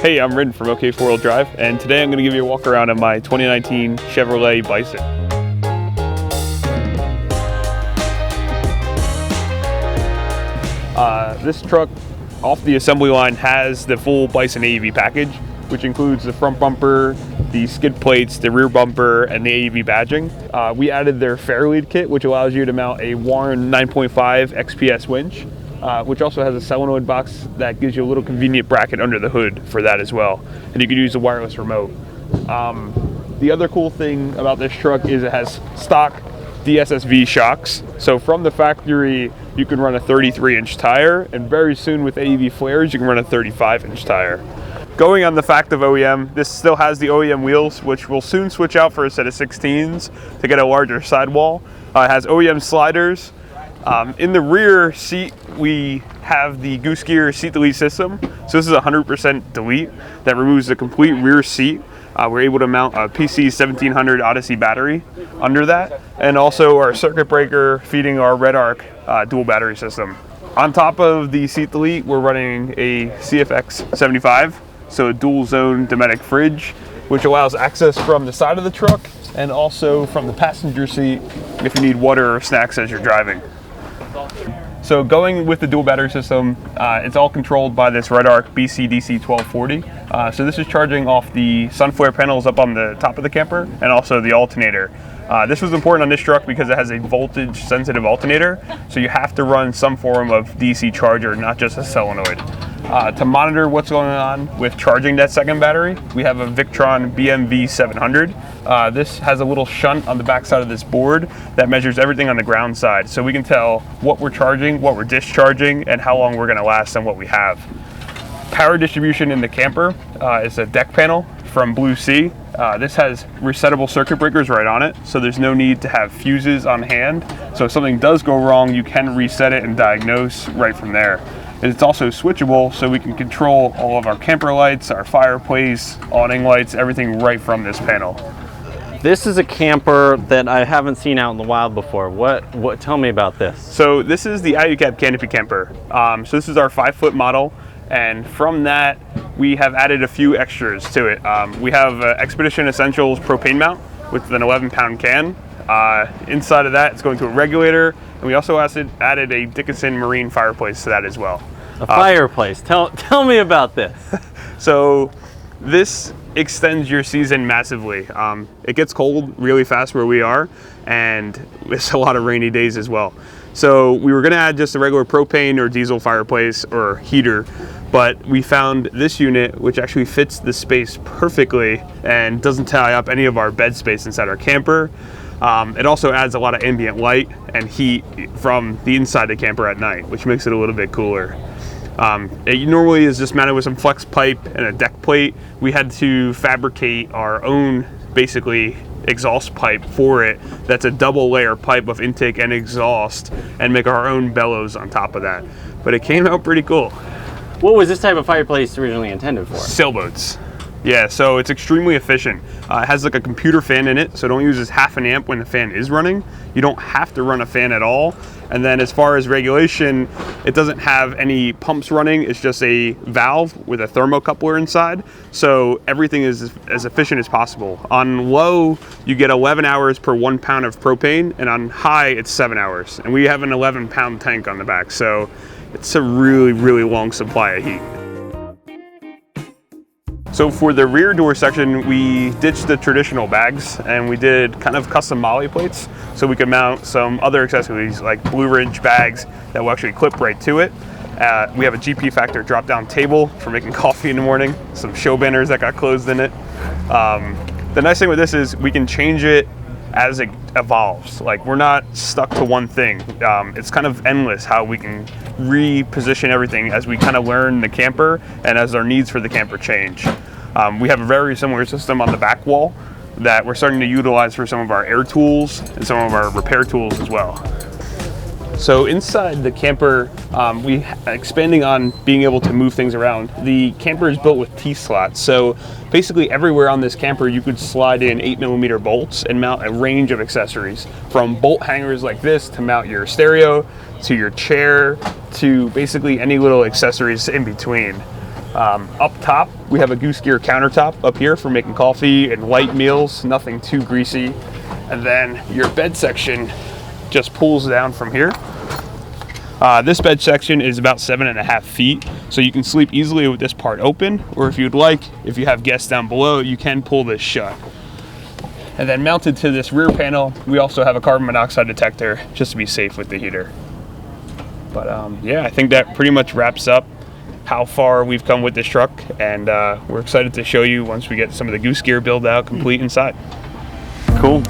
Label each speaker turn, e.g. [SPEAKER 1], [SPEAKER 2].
[SPEAKER 1] Hey, I'm Rin from OK4WD, and today I'm going to give you a walk around on my 2019 Chevrolet Bison. This truck off the assembly line has the full Bison AEV package, which includes the front bumper, the skid plates, the rear bumper, and the AEV badging. We added their Fairlead kit, which allows you to mount a Warren 9.5 XPS winch, which also has a solenoid box that gives you a little convenient bracket under the hood for that as well. And you can use a wireless remote. The other cool thing about this truck is it has stock DSSV shocks. So from the factory, you can run a 33-inch tire, and very soon with AEV flares, you can run a 35-inch tire. Going on the fact of OEM, this still has the OEM wheels, which will soon switch out for a set of 16s to get a larger sidewall. It has OEM sliders. In the rear seat, we have the Goose Gear seat delete system. So this is a 100% delete that removes the complete rear seat. We're able to mount a PC 1700 Odyssey battery under that, and also our circuit breaker feeding our Red Arc dual battery system. On top of the seat delete, we're running a CFX 75, so a dual zone Dometic fridge, which allows access from the side of the truck and also from the passenger seat if you need water or snacks as you're driving. So going with the dual battery system, it's all controlled by this Red Arc BC-DC 1240. So this is charging off the sun flare panels up on the top of the camper and also the alternator. This was important on this truck because it has a voltage sensitive alternator, so you have to run some form of DC charger, not just a solenoid. To monitor what's going on with charging that second battery, we have a Victron BMV 700. This has a little shunt on the back side of this board that measures everything on the ground side, so we can tell what we're charging, what we're discharging, and how long we're going to last on what we have. Power distribution in the camper is a deck panel from Blue Sea. This has resettable circuit breakers right on it, so there's no need to have fuses on hand. So if something does go wrong, you can reset it and diagnose right from there. It's also switchable, so we can control all of our camper lights, our fireplace, awning lights, everything right from this panel.
[SPEAKER 2] This is a camper that I haven't seen out in the wild before. Tell me about this. So
[SPEAKER 1] this is the alu-cab canopy camper. So this is our 5-foot model, and from that we have added a few extras to it. We have Expedition Essentials propane mount with an 11-pound can. Inside of that, it's going to a regulator, and we also added a Dickinson Marine fireplace to that as well.
[SPEAKER 2] A fireplace. Tell me about this.
[SPEAKER 1] So this extends your season massively. It gets cold really fast where we are, and it's a lot of rainy days as well. So we were going to add just a regular propane or diesel fireplace or heater, but we found this unit which actually fits the space perfectly and doesn't tie up any of our bed space inside our camper. It also adds a lot of ambient light and heat from the inside of the camper at night, which makes it a little bit cooler. It normally is just mounted with some flex pipe and a deck plate. We had to fabricate our own, basically, exhaust pipe for it. That's a double layer pipe of intake and exhaust, and make our own bellows on top of that. But it came out pretty cool.
[SPEAKER 2] What was this type of fireplace originally intended for?
[SPEAKER 1] Sailboats. Yeah, so it's extremely efficient. It has like a computer fan in it, so it only uses half an amp when the fan is running. You don't have to run a fan at all. And then as far as regulation, it doesn't have any pumps running. It's just a valve with a thermocoupler inside. So everything is as efficient as possible. On low, you get 11 hours per 1 pound of propane, and on high, it's 7 hours. And we have an 11-pound tank on the back, so it's a really, really long supply of heat. So for the rear door section, we ditched the traditional bags and we did kind of custom molly plates so we could mount some other accessories like Blue Ridge bags that will actually clip right to it. We have a GP Factor drop-down table for making coffee in the morning, some show banners that got closed in it. The nice thing with this is we can change it as it evolves. Like, we're not stuck to one thing. It's kind of endless how we can reposition everything as we kind of learn the camper and as our needs for the camper change. We have a very similar system on the back wall that we're starting to utilize for some of our air tools and some of our repair tools as well. So inside the camper, expanding on being able to move things around. The camper is built with T-slots, so basically everywhere on this camper you could slide in 8mm bolts and mount a range of accessories, from bolt hangers like this to mount your stereo, to your chair, to basically any little accessories in between. Up top, we have a goose gear countertop up here for making coffee and light meals, nothing too greasy. And then your bed section just pulls down from here. This bed section is about 7.5 feet, so you can sleep easily with this part open, or if you'd like, if you have guests down below, you can pull this shut. And then mounted to this rear panel, we also have a carbon monoxide detector just to be safe with the heater. But yeah, I think that pretty much wraps up how far we've come with this truck, and we're excited to show you once we get some of the goose gear build out complete inside.
[SPEAKER 2] Cool.